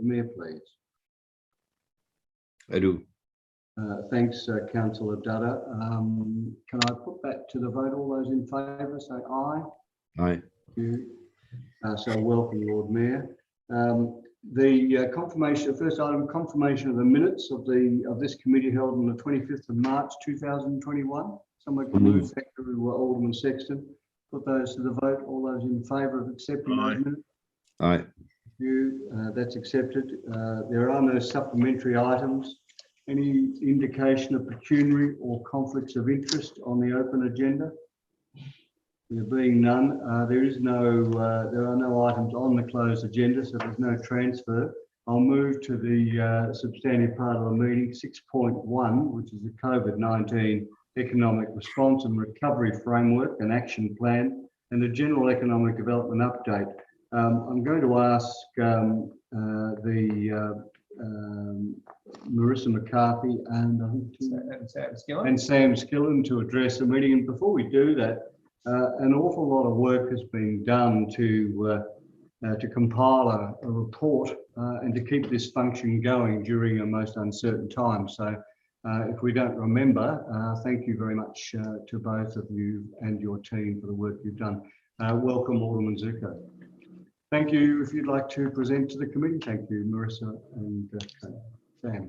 Mayor, please? I do. Thanks, Councillor Dudder. Can I put that to the vote? All those in favour say aye. Aye. Thank you. So welcome, Lord Mayor. The confirmation, first item, confirmation of the minutes of this committee held on the 25th of March 2021. Someone can move that to Alderman Sexton. Put those to the vote. All those in favour of accepting those minutes? Aye. Thank you. That's accepted. There are no supplementary items. Any indication of pecuniary or conflicts of interest on the open agenda? There being none, there are no items on the closed agenda, so there's no transfer. I'll move to the substantive part of the meeting, 6.1, which is the COVID-19 Economic Response and Recovery Framework and Action Plan, and the General Economic Development Update. I'm going to ask Marissa McCarthy and Sam Skillen to address the meeting. And before we do that, an awful lot of work has been done to compile a report and to keep this function going during a most uncertain time. So if we don't remember, thank you very much to both of you and your team for the work you've done. Welcome, Alderman Zuko. Thank you. If you'd like to present to the committee, thank you, Marissa and Sam.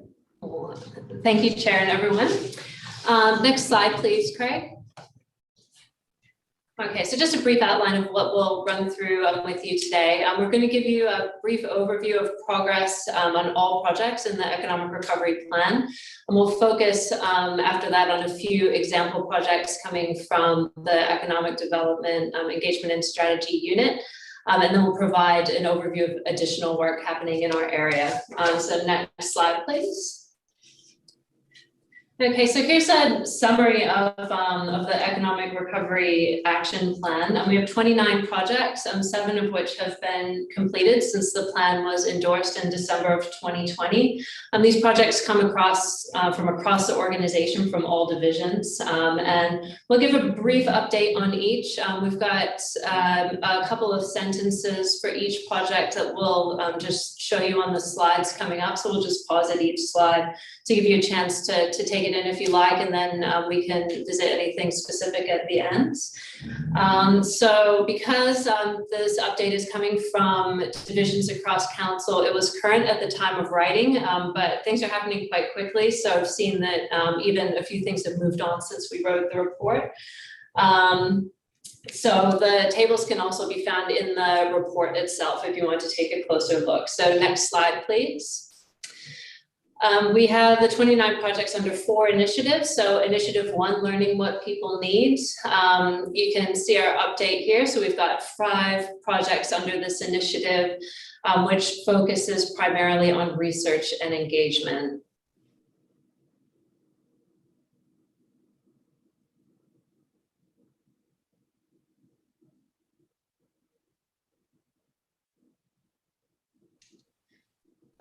Thank you, Chair and everyone. Next slide, please, Craig. Okay, so just a brief outline of what we'll run through with you today. We're going to give you a brief overview of progress on all projects in the Economic Recovery Plan. And we'll focus after that on a few example projects coming from the Economic Development Engagement and Strategy Unit. And then we'll provide an overview of additional work happening in our area. So next slide, please. Okay, so here's a summary of the Economic Recovery Action Plan. And we have 29 projects, 7 of which have been completed since the plan was endorsed in December of 2020. These projects come across from across the organization from all divisions. And we'll give a brief update on each. We've got a couple of sentences for each project that we'll just show you on the slides coming up. So we'll just pause at each slide to give you a chance to take it in if you like, and then we can visit anything specific at the end. So because this update is coming from divisions across council, it was current at the time of writing, but things are happening quite quickly. So I've seen that even a few things have moved on since we wrote the report. So the tables can also be found in the report itself if you want to take a closer look. So next slide, please. We have the 29 projects under 4 initiatives. So initiative 1, learning what people need. You can see our update here. So we've got 5 projects under this initiative, which focuses primarily on research and engagement.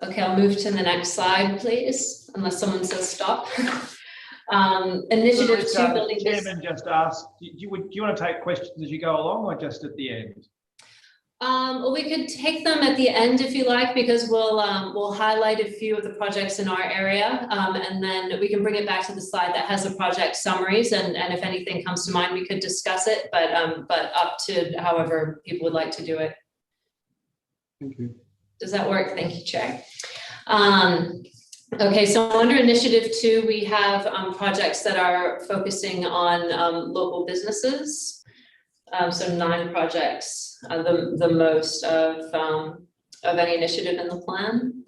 Okay, I'll move to the next slide, please, unless someone says stop. Initiative 2, building business. Chairman just asked, do you want to take questions as you go along or just at the end? Well, we could take them at the end if you like, because we'll highlight a few of the projects in our area, and then we can bring it back to the slide that has the project summaries, and if anything comes to mind, we could discuss it, but up to however people would like to do it. Thank you. Does that work? Thank you, Chair. Okay, so under initiative 2, we have projects that are focusing on local businesses. So 9 projects, the most of any initiative in the plan.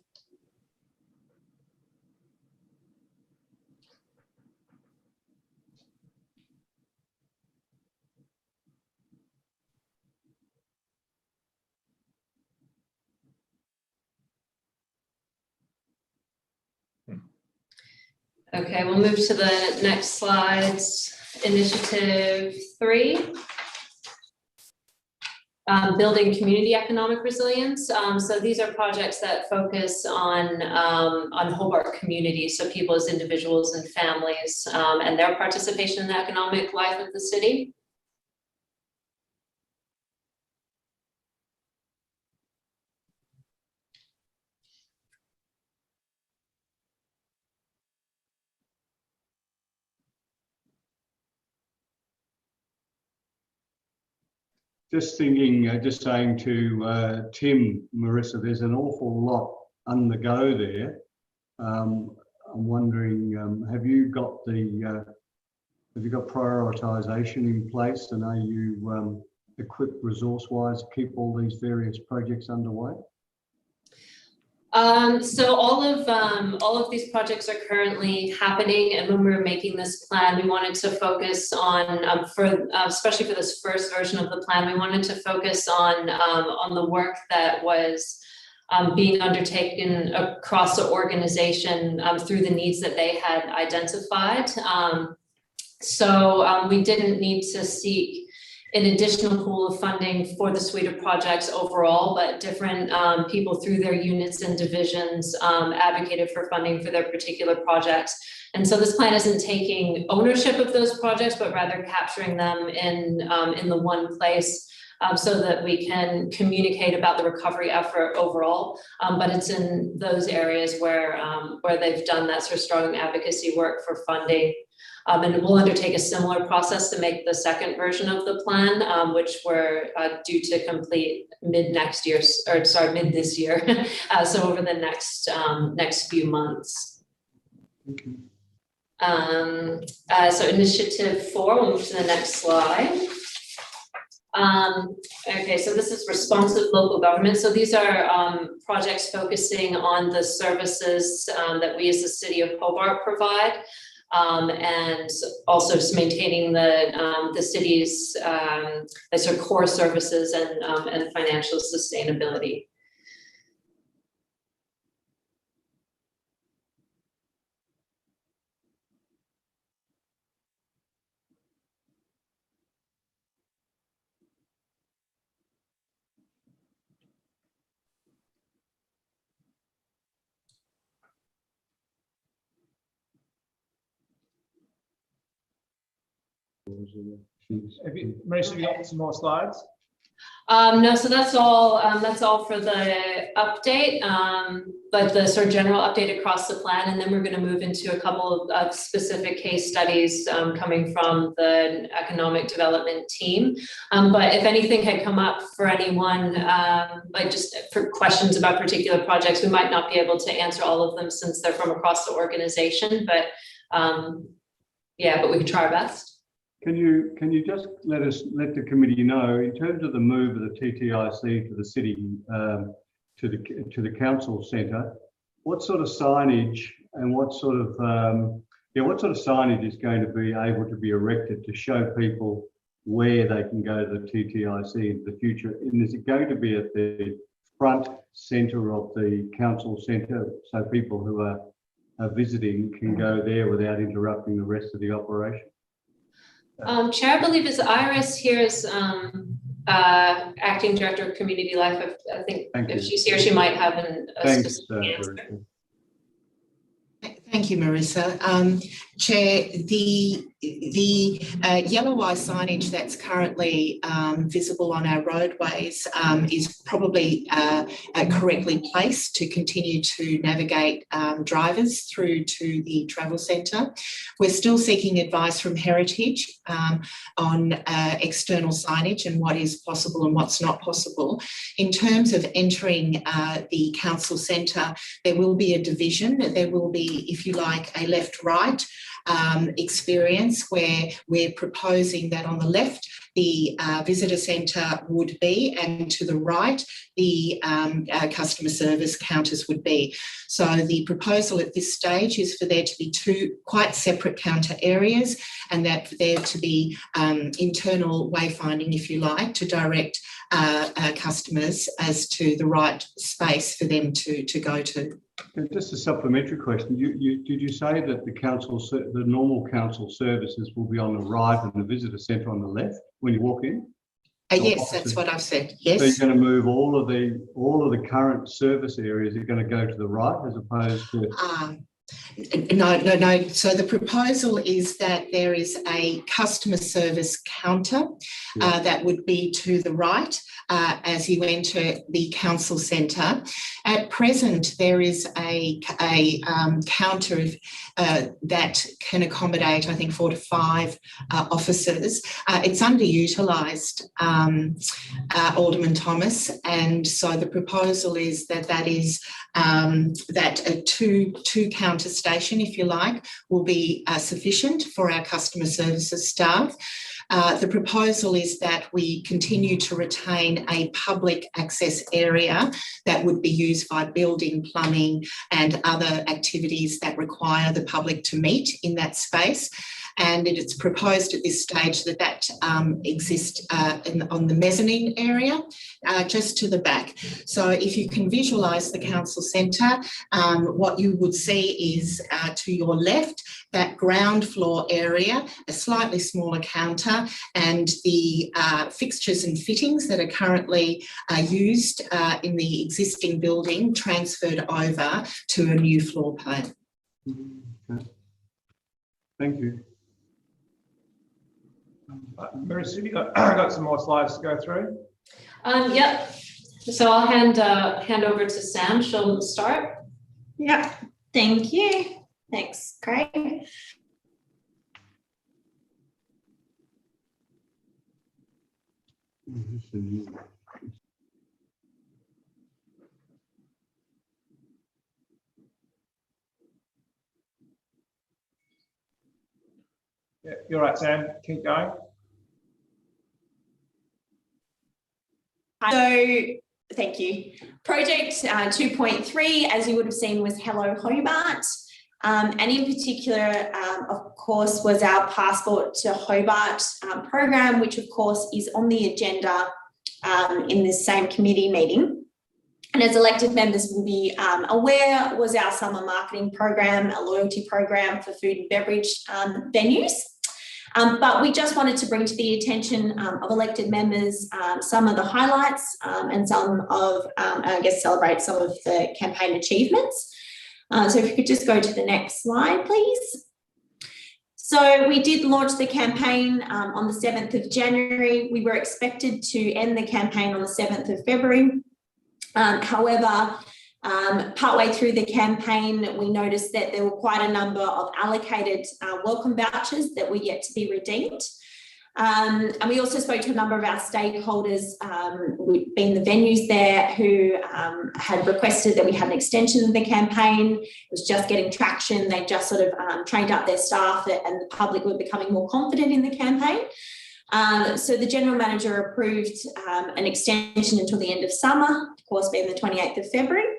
Okay, we'll move to the next slides. Initiative 3, building community economic resilience. So these are projects that focus on Hobart communities, so people as individuals and families, and their participation in the economic life of the city. Just thinking, just saying to Tim, Marissa, there's an awful lot on the go there. I'm wondering, have you got prioritisation in place, and are you equipped resource-wise to keep all these various projects underway? So all of these projects are currently happening, and when we were making this plan, we wanted to focus on, especially for this first version of the plan, we wanted to focus on the work that was being undertaken across the organization through the needs that they had identified. So we didn't need to seek an additional pool of funding for the suite of projects overall, but different people through their units and divisions advocated for funding for their particular projects. And so this plan isn't taking ownership of those projects, but rather capturing them in the one place so that we can communicate about the recovery effort overall. But it's in those areas where they've done that sort of strong advocacy work for funding. And we'll undertake a similar process to make the second version of the plan, which we're due to complete mid this year. So over the next few months. Okay. So initiative 4, we'll move to the next slide. Okay, so this is responsive local government. So these are projects focusing on the services that we as the city of Hobart provide. And also just maintaining the city's sort of core services and financial sustainability. Marissa, have you got some more slides? No, so that's all for the update, but the sort of general update across the plan, and then we're going to move into a couple of specific case studies coming from the economic development team. But if anything had come up for anyone, like just for questions about particular projects, we might not be able to answer all of them since they're from across the organization, but yeah, but we can try our best. Can you just let the committee know, in terms of the move of the TTIC to the city, to the council centre, what sort of signage and what sort of signage is going to be able to be erected to show people where they can go to the TTIC in the future? And is it going to be at the front centre of the council centre, so people who are visiting can go there without interrupting the rest of the operation? Chair, I believe is Iris here is acting director of community life. I think if she's here, she might have a specific answer. Thank you, Marissa. Chair, the yellow eye signage that's currently visible on our roadways is probably correctly placed to continue to navigate drivers through to the travel centre. We're still seeking advice from Heritage on external signage and what is possible and what's not possible. In terms of entering the council centre, there will be a division. There will be, if you like, a left-right experience where we're proposing that on the left the visitor centre would be, and to the right the customer service counters would be. So the proposal at this stage is for there to be 2 quite separate counter areas, and that for there to be internal wayfinding, if you like, to direct customers as to the right space for them to go to. Just a supplementary question. Did you say that the normal council services will be on the right and the visitor centre on the left when you walk in? Yes, that's what I've said. Yes. So you're going to move all of the current service areas are going to go to the right as opposed to. No. So the proposal is that there is a customer service counter that would be to the right as you enter the council centre. At present, there is a counter that can accommodate, I think, 4 to 5 officers. It's underutilised, Alderman Thomas, and so the proposal is that that a two counter station, if you like, will be sufficient for our customer services staff. The proposal is that we continue to retain a public access area that would be used by building, plumbing and other activities that require the public to meet in that space. And it's proposed at this stage that exists on the mezzanine area, just to the back. So if you can visualise the council centre, what you would see is to your left, that ground floor area, a slightly smaller counter, and the fixtures and fittings that are currently used in the existing building transferred over to a new floor plan. Okay. Thank you. Marissa, you got some more slides to go through? Yep. So I'll hand over to Sam. She'll start. Yeah, thank you. Thanks, Craig. Yeah, you're right, Sam. Keep going. So, thank you. Project 2.3, as you would have seen, was Hello Hobart. And in particular, of course, was our Passport to Hobart program, which of course is on the agenda in this same committee meeting. And as elected members will be aware, was our summer marketing program, a loyalty program for food and beverage venues. But we just wanted to bring to the attention of elected members some of the highlights and some of, I guess, celebrate some of the campaign achievements. So if you could just go to the next slide, please. So we did launch the campaign on the 7th of January. We were expected to end the campaign on the 7th of February. However, partway through the campaign, we noticed that there were quite a number of allocated welcome vouchers that were yet to be redeemed. And we also spoke to a number of our stakeholders, being the venues there, who had requested that we had an extension of the campaign. It was just getting traction. They just sort of trained up their staff, and the public were becoming more confident in the campaign. So the General Manager approved an extension until the end of summer, of course being the 28th of February.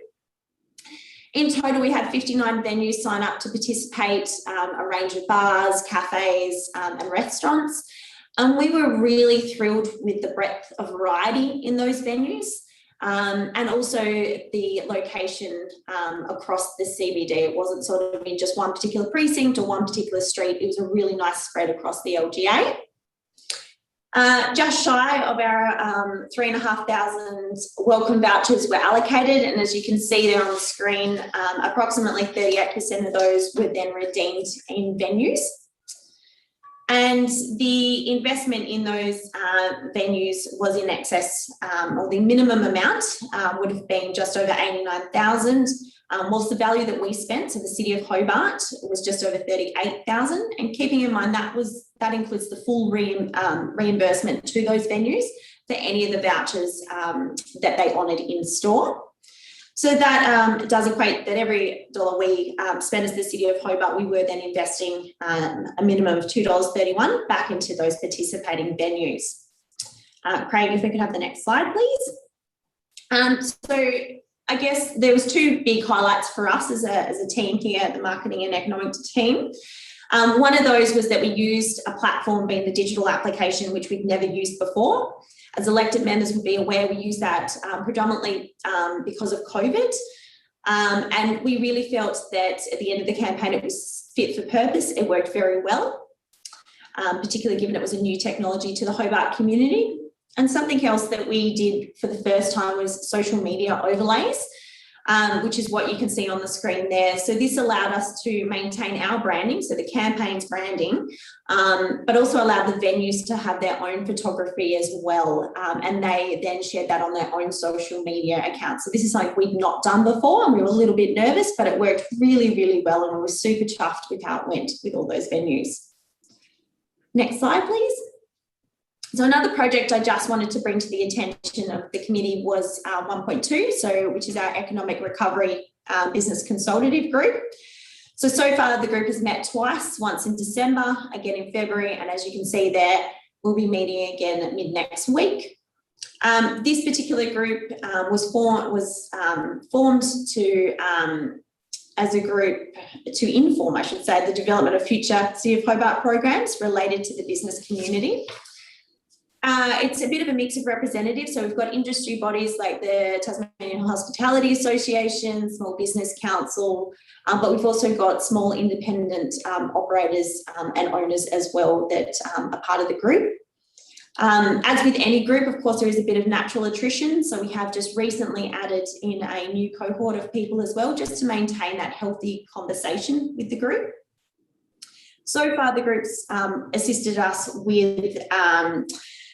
In total, we had 59 venues sign up to participate, a range of bars, cafes and restaurants. And we were really thrilled with the breadth of variety in those venues, and also the location across the CBD. It wasn't sort of in just one particular precinct or one particular street. It was a really nice spread across the LGA. Just shy of our 3,500 welcome vouchers were allocated, and as you can see there on the screen, approximately 38% of those were then redeemed in venues. And the investment in those venues was in excess, or the minimum amount would have been just over 89,000, whilst the value that we spent, so the City of Hobart, was just over 38,000. And keeping in mind that includes the full reimbursement to those venues for any of the vouchers that they honoured in store. So that does equate that every dollar we spend as the City of Hobart, we were then investing a minimum of $2.31 back into those participating venues. Craig, if we could have the next slide, please. So I guess there was two big highlights for us as a team here at the Marketing and Economic team. One of those was that we used a platform, being the digital application, which we'd never used before. As elected members would be aware, we use that predominantly because of COVID. And we really felt that at the end of the campaign, it was fit for purpose. It worked very well, particularly given it was a new technology to the Hobart community. And something else that we did for the first time was social media overlays. which is what you can see on the screen there. So this allowed us to maintain our branding, so the campaign's branding, but also allowed the venues to have their own photography as well. And they then shared that on their own social media accounts. So this is something we'd not done before, and we were a little bit nervous, but it worked really, really well, and we were super chuffed with how it went with all those venues. Next slide, please. So another project I just wanted to bring to the attention of the committee was 1.2, which is our economic recovery business consultative group. So far the group has met twice, once in December, again in February, and as you can see there, we'll be meeting again mid next week. This particular group was formed to as a group to inform, I should say, the development of future City of Hobart programs related to the business community. It's a bit of a mix of representatives. So we've got industry bodies like the Tasmanian Hospitality Association, Small Business Council, but we've also got small independent operators and owners as well that are part of the group. As with any group, of course, there is a bit of natural attrition. So we have just recently added in a new cohort of people as well, just to maintain that healthy conversation with the group. So far, the group's assisted us with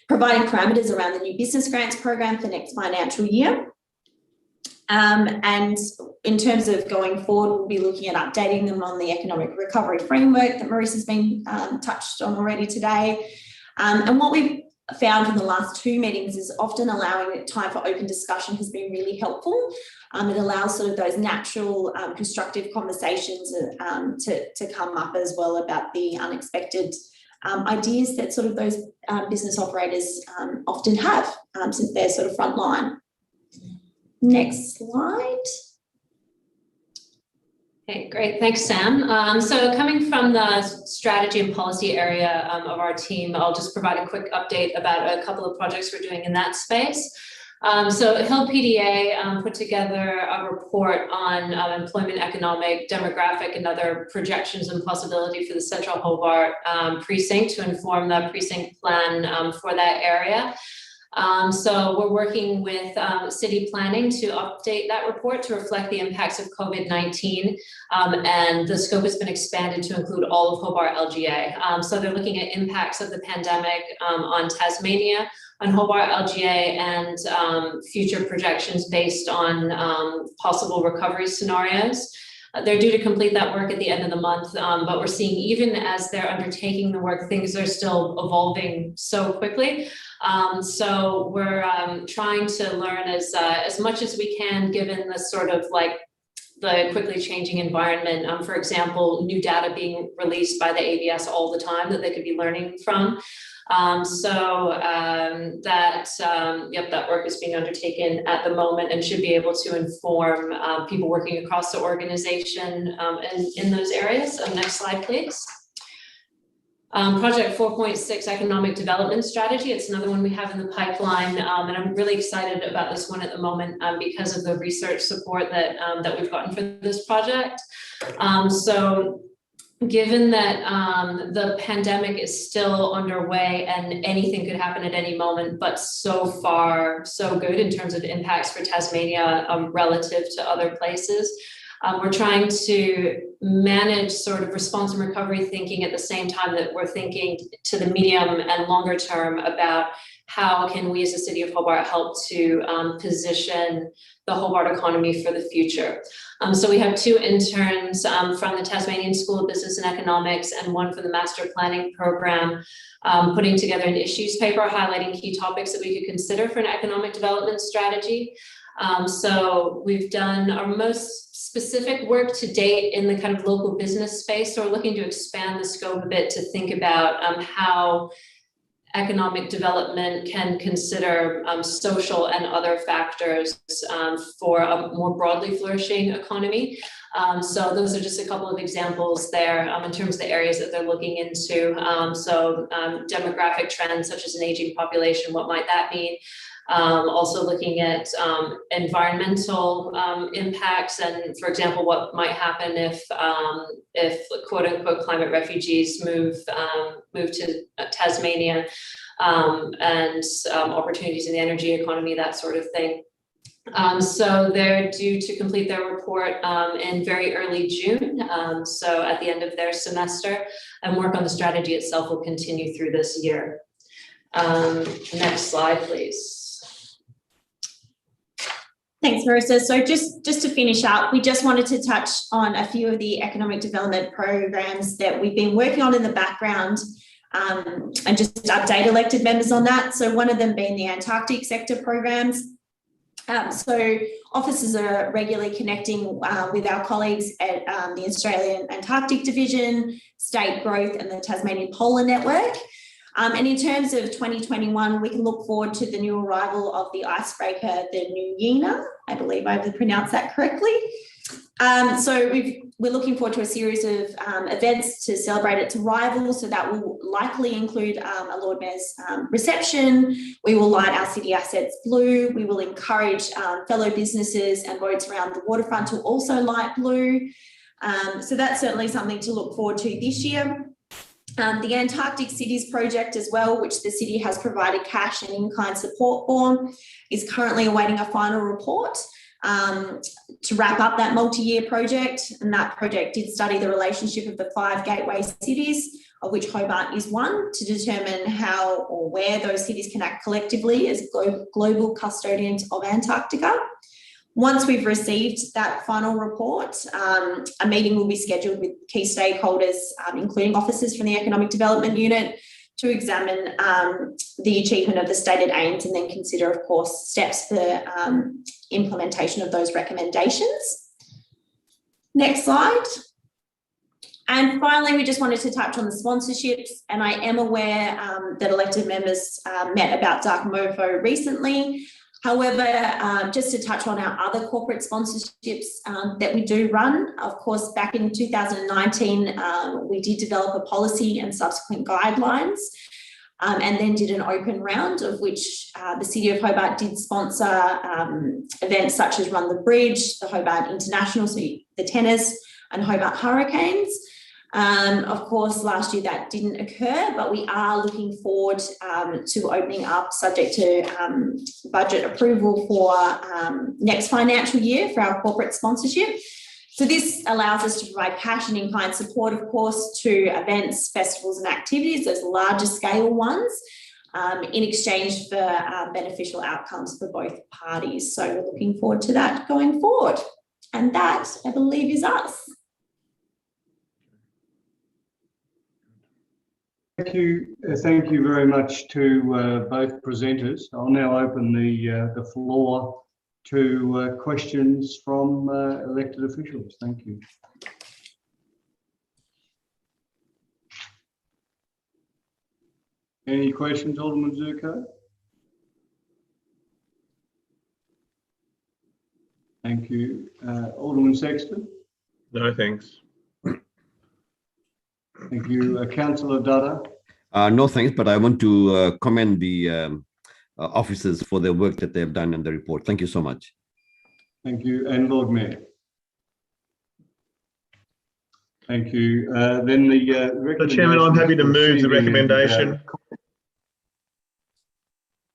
providing parameters around the new business grants program for next financial year. And in terms of going forward, we'll be looking at updating them on the economic recovery framework that Maurice's been touched on already today. And what we've found in the last 2 meetings is often allowing time for open discussion has been really helpful. It allows sort of those natural constructive conversations to come up as well about the unexpected ideas that sort of those business operators often have since they're sort of frontline. Next slide. Okay, great. Thanks, Sam. So coming from the strategy and policy area of our team, I'll just provide a quick update about a couple of projects we're doing in that space. So Hill PDA put together a report on employment, economic, demographic, and other projections and possibility for the Central Hobart precinct to inform the precinct plan for that area. So we're working with city planning to update that report to reflect the impacts of COVID-19, and the scope has been expanded to include all of Hobart LGA. So they're looking at impacts of the pandemic on Tasmania, on Hobart LGA, and future projections based on possible recovery scenarios. They're due to complete that work at the end of the month, but we're seeing even as they're undertaking the work, things are still evolving so quickly. So we're trying to learn as much as we can, given the sort of like the quickly changing environment. For example, new data being released by the ABS all the time that they could be learning from. That work is being undertaken at the moment and should be able to inform people working across the organization in those areas. Next slide, please. Project 4.6 Economic Development Strategy. It's another one we have in the pipeline, and I'm really excited about this one at the moment because of the research support that we've gotten for this project. So given that the pandemic is still underway and anything could happen at any moment, but so far so good in terms of impacts for Tasmania relative to other places, we're trying to manage sort of response and recovery thinking at the same time that we're thinking to the medium and longer term about how can we as a City of Hobart help to position the Hobart economy for the future. So we have 2 interns from the Tasmanian School of Business and Economics and one from the Master Planning Program, putting together an issues paper highlighting key topics that we could consider for an economic development strategy. So we've done our most specific work to date in the kind of local business space. So we're looking to expand the scope a bit to think about how economic development can consider social and other factors for a more broadly flourishing economy. So those are just a couple of examples there in terms of the areas that they're looking into. Demographic trends such as an aging population, what might that mean? Also looking at environmental impacts and, for example, what might happen if quote unquote climate refugees move to Tasmania, and opportunities in the energy economy, that sort of thing. So they're due to complete their report in very early June, so at the end of their semester, and work on the strategy itself will continue through this year. Next slide, please. Thanks, Marissa. So just to finish up, we just wanted to touch on a few of the economic development programs that we've been working on in the background, and just update elected members on that. So one of them being the Antarctic sector programs. So officers are regularly connecting with our colleagues at the Australian Antarctic Division, State Growth and the Tasmanian Polar Network. And in terms of 2021, we can look forward to the new arrival of the icebreaker, the Nuyina. I believe I've pronounced that correctly. So we're looking forward to a series of events to celebrate its arrival. So that will likely include a Lord Mayor's reception. We will light our city assets blue. We will encourage fellow businesses and roads around the waterfront to also light blue. So that's certainly something to look forward to this year. The Antarctic Cities project as well, which the city has provided cash and in-kind support for, is currently awaiting a final report to wrap up that multi-year project. And that project did study the relationship of the 5 gateway cities, of which Hobart is one, to determine how or where those cities can act collectively as global custodians of Antarctica. Once we've received that final report, a meeting will be scheduled with key stakeholders, including officers from the Economic Development Unit, to examine the achievement of the stated aims and then consider, of course, steps for implementation of those recommendations. Next slide. And finally, we just wanted to touch on the sponsorships, and I am aware that elected members met about Dark Mofo recently. However, just to touch on our other corporate sponsorships that we do run, of course, back in 2019, we did develop a policy and subsequent guidelines, and then did an open round of which the City of Hobart did sponsor events such as Run the Bridge, the Hobart International, so the tennis, and Hobart Hurricanes. Of course, last year that didn't occur, but we are looking forward to opening up, subject to budget approval for next financial year for our corporate sponsorship. So this allows us to provide cash and in-kind support, of course, to events, festivals and activities, those larger scale ones, in exchange for beneficial outcomes for both parties. So we're looking forward to that going forward. And that, I believe, is us. Thank you very much to both presenters. I'll now open the floor to questions from elected officials. Thank you. Any questions, Alderman Zurko? Thank you. Alderman Sexton? No, thanks. Thank you. Councillor Dutta? No, thanks, but I want to commend the officers for their work that they've done in the report. Thank you so much. Thank you. And Lord Mayor? Thank you. Then the Chairman, I'm happy to move the recommendation.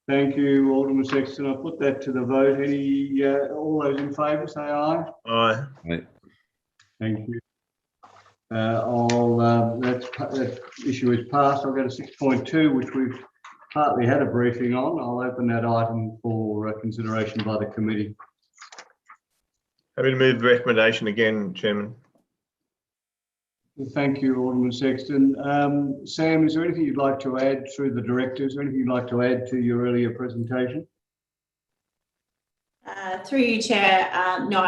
Thank you, Alderman Sexton. I'll put that to the vote. Any all those in favour say aye. Aye. Right. Thank you. That issue is passed. I'll go to 6.2, which we've partly had a briefing on. I'll open that item for consideration by the committee. Happy to move the recommendation again, Chairman. Thank you, Alderman Sexton. Sam, is there anything you'd like to add through the directors? Anything you'd like to add to your earlier presentation? Through you, Chair, no,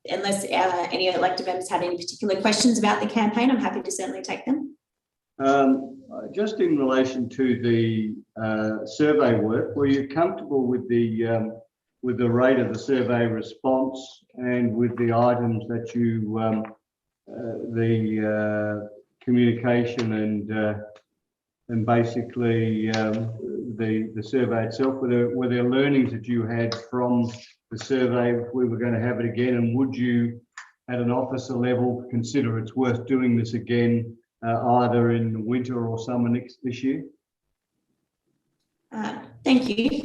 unless any elected members had any particular questions about the campaign, I'm happy to certainly take them. Just in relation to the survey work, were you comfortable with the rate of the survey response and with the items that you, the communication and basically the survey itself? Were there learnings that you had from the survey if we were going to have it again, and would you at an officer level consider it's worth doing this again either in winter or summer this year? Thank you.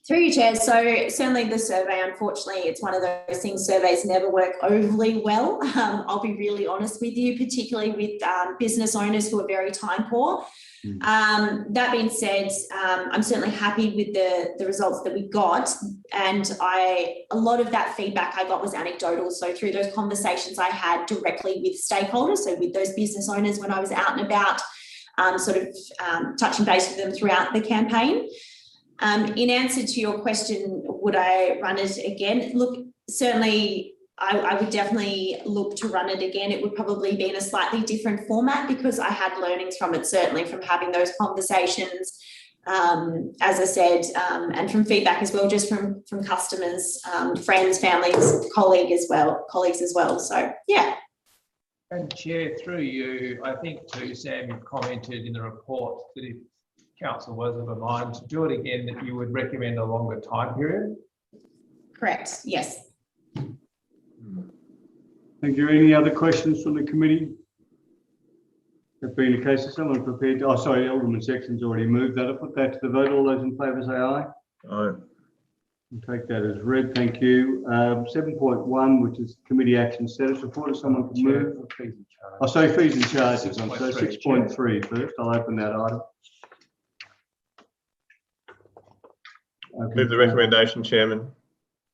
Through you, Chair. So certainly the survey, unfortunately, it's one of those things, surveys never work overly well. I'll be really honest with you, particularly with business owners who are very time poor. That being said, I'm certainly happy with the results that we got. And a lot of that feedback I got was anecdotal. So through those conversations I had directly with stakeholders, so with those business owners when I was out and about, touching base with them throughout the campaign. In answer to your question, would I run it again? Look, certainly I would definitely look to run it again. It would probably be in a slightly different format because I had learnings from it, certainly from having those conversations, as I said, and from feedback as well, just from customers, friends, families, colleagues as well. So, yeah. And Chair, through you, I think too, Sam, you've commented in the report that if Council was of a mind to do it again, that you would recommend a longer time period. Correct, yes. Thank you. Any other questions from the committee? That being the case, is someone prepared to, Alderman Sexton's already moved that. I'll put that to the vote. All those in favour say aye. Aye. I'll take that as read. Thank you. 7.1, which is committee action status report. If someone can move. Fees and charges. So 6.3 first. I'll open that item. Move the recommendation, Chairman.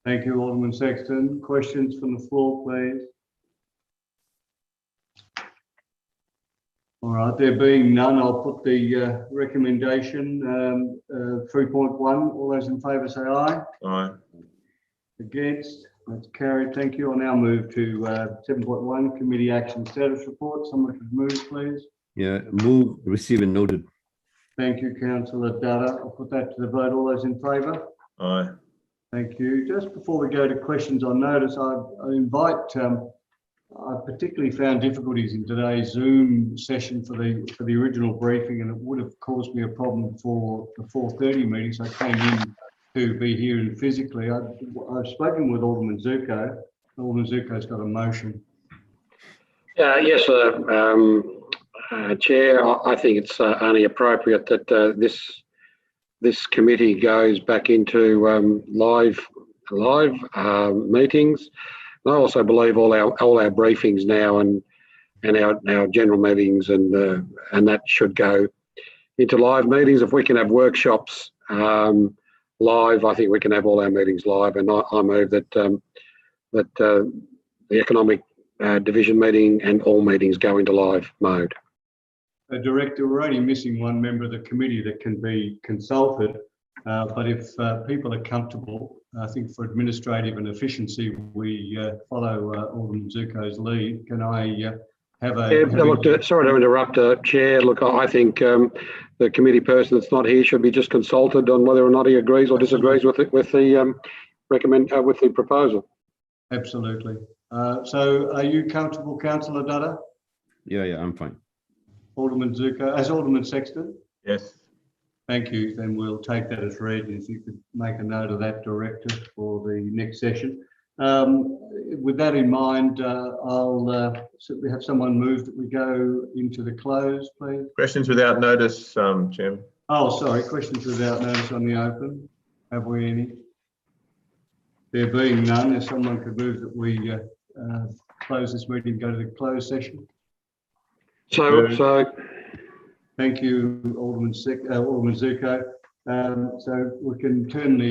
Thank you, Alderman Sexton. Questions from the floor, please. All right, there being none, I'll put the recommendation 3.1. All those in favour say aye. Aye. Against? That's carried. Thank you. I'll now move to 7.1, committee action status report. Someone could move, please. Yeah, move, receive and noted. Thank you, Councillor Dutta. I'll put that to the vote. All those in favour? Aye. Thank you. Just before we go to questions on notice, I invite, I particularly found difficulties in today's Zoom session for the original briefing, and it would have caused me a problem for the 4:30 meeting. So I came in to be here and physically. I've spoken with Alderman Zuko. Alderman Zuko's got a motion. Yes, Chair, I think it's only appropriate that this committee goes back into live meetings. I also believe all our briefings now and our general meetings and that should go into live meetings. If we can have workshops live, I think we can have all our meetings live. And I move that the economic division meeting and all meetings go into live mode. Director, we're only missing one member of the committee that can be consulted, but if people are comfortable, I think for administrative and efficiency, we follow Alderman Zuko's lead. Can I have a... Look, sorry to interrupt, Chair. Look, I think the committee person that's not here should be just consulted on whether or not he agrees or disagrees with it, with the proposal. Absolutely. So are you comfortable, Councillor Dutta? Yeah, I'm fine. Alderman Zuko, as Alderman Sexton? Yes. Thank you. Then we'll take that as read. If you could make a note of that, Director, for the next session. With that in mind, I'll have someone move that we go into the close, please. Questions without notice, Chairman. Oh, sorry. Questions without notice on the open. Have we any? There being none, if someone could move that we close this meeting and go to the closed session. So thank you, Alderman Zuko. So we can turn the